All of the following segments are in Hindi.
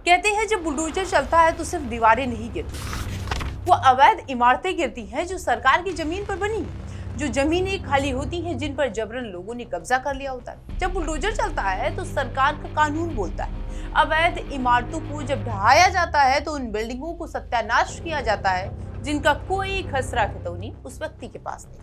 कहते हैं जब बुलडोजर चलता है तो सिर्फ दीवारें नहीं गिरती, वो अवैध इमारतें गिरती हैं जो सरकार की जमीन पर बनी, जो जमीनें खाली होती हैं जिन पर जबरन लोगों ने कब्जा कर लिया होता है। जब बुलडोजर चलता है तो सरकार का कानून बोलता है। अवैध इमारतों को जब ढहाया जाता है तो उन बिल्डिंगों को सत्यानाश किया जाता है जिनका कोई खसरा खतौनी उस व्यक्ति के पास नहीं।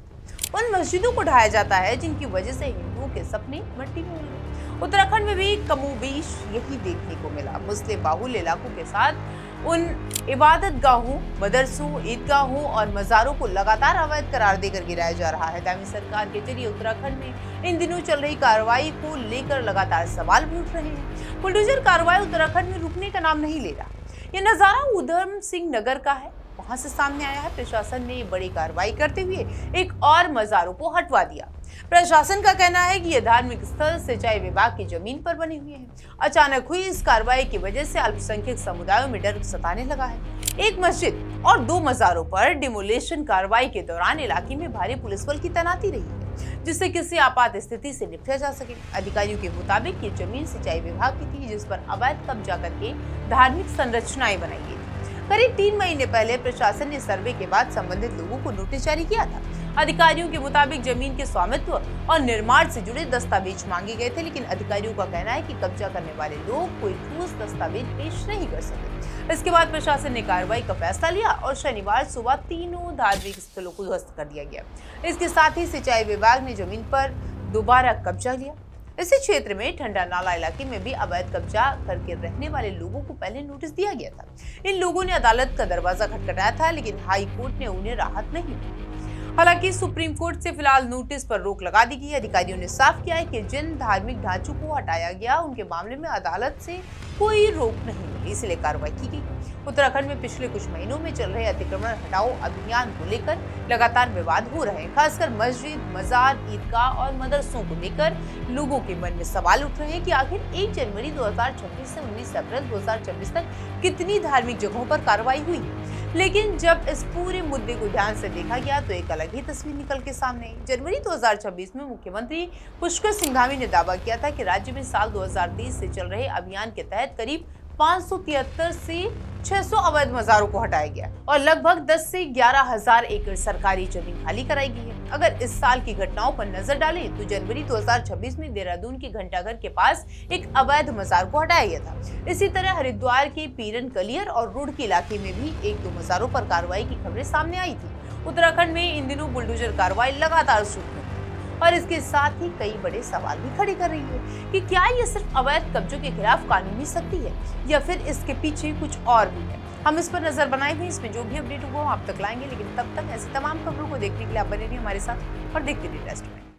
उन मस्जिदों को ढहाया जाता है जिनकी वजह से हिंदुओं के सपने मिट्टी में उड़ गए। उत्तराखंड में भी कमोबेश यही देखने को मिला। मुस्लिम बाहुल्य इलाकों के साथ उन इबादत गाहों, मदरसों, ईदगाहों और मज़ारों को लगातार अवैध करार देकर गिराया जा रहा है। दामी सरकार के जरिए उत्तराखंड में इन दिनों चल रही कार्रवाई को लेकर लगातार सवाल भी उठ रहे हैं। बुलडोजर कार्रवाई उत्तराखंड में रुकने का नाम नहीं ले रहा। ये नज़ारा उधम सिंह नगर का है, वहां से सामने आया है। प्रशासन ने बड़ी कार्रवाई करते हुए एक और मज़ारों को हटवा दिया। प्रशासन का कहना है कि यह धार्मिक स्थल सिंचाई विभाग की जमीन पर बने हुए हैं। अचानक हुई इस कार्रवाई की वजह से अल्पसंख्यक समुदायों में डर सताने लगा है। एक मस्जिद और 2 मज़ारों पर डिमोलेशन कार्रवाई के दौरान इलाके में भारी पुलिस बल की तैनाती रही है, जिससे किसी आपात स्थिति से निपटा जा सके। अधिकारियों के मुताबिक ये जमीन सिंचाई विभाग की थी, जिस पर अवैध कब्जा करके धार्मिक संरचनाएं बनाई गई थी। करीब 3 महीने पहले प्रशासन ने सर्वे के बाद संबंधित लोगों को नोटिस जारी किया था। अधिकारियों के मुताबिक जमीन के स्वामित्व और निर्माण से जुड़े दस्तावेज मांगे गए थे, लेकिन अधिकारियों का कहना है कि कब्जा करने वाले लोग कोई ठोस दस्तावेज पेश नहीं कर सके। इसके बाद प्रशासन ने कार्रवाई का फैसला लिया और शनिवार सुबह तीनों धार्मिक स्थलों को ध्वस्त कर दिया गया। इसके साथ ही सिंचाई विभाग ने जमीन पर दोबारा कब्जा लिया। इसी क्षेत्र में ठंडा नाला इलाके में भी अवैध कब्जा करके रहने वाले लोगों को पहले नोटिस दिया गया था। इन लोगों ने अदालत का दरवाजा खटखटाया था, लेकिन हाई कोर्ट ने उन्हें राहत नहीं दी। हालांकि सुप्रीम कोर्ट से फिलहाल नोटिस पर रोक लगा दी गई। अधिकारियों ने साफ किया है कि जिन धार्मिक ढांचों को हटाया गया उनके मामले में अदालत से कोई रोक नहीं मिली, इसलिए कार्रवाई की गई। उत्तराखंड में पिछले कुछ महीनों में चल रहे अतिक्रमण हटाओ अभियान को लेकर लगातार विवाद हो रहे हैं। खासकर मस्जिद, मजार, ईदगाह और मदरसों को लेकर लोगों के मन में सवाल उठ रहे हैं कि आखिर 1 जनवरी 2026 से 19 अप्रैल 2026 तक कितनी धार्मिक जगहों पर कार्रवाई हुई। लेकिन जब इस पूरे मुद्दे को ध्यान से देखा गया तो एक अलग ही तस्वीर निकल के सामने आई। जनवरी 2026 में मुख्यमंत्री पुष्कर सिंह धामी ने दावा किया था कि राज्य में साल 2030 से चल रहे अभियान के तहत करीब 573 से 600 अवैध मज़ारों को हटाया गया और लगभग 10 से 11,000 एकड़ सरकारी जमीन खाली कराई गई है। अगर इस साल की घटनाओं पर नजर डालें तो जनवरी 2026 में देहरादून के घंटाघर के पास एक अवैध मज़ार को हटाया गया था। इसी तरह हरिद्वार के पीरन कलियर और रुड़की इलाके में भी 1-2 मज़ारों पर कार्रवाई की खबरें सामने आई थी। उत्तराखंड में इन दिनों बुलडोजर कार्रवाई लगातार शुरू है और इसके साथ ही कई बड़े सवाल भी खड़े कर रही है कि क्या ये सिर्फ अवैध कब्जों के खिलाफ कानूनी सख्ती है या फिर इसके पीछे कुछ और भी है। हम इस पर नजर बनाए हुए इसमें जो भी अपडेट होगा आप तक लाएंगे, लेकिन तब तक ऐसी तमाम खबरों को देखने के लिए आप बने रहिए हमारे साथ और देखते रहिए रेस्ट में।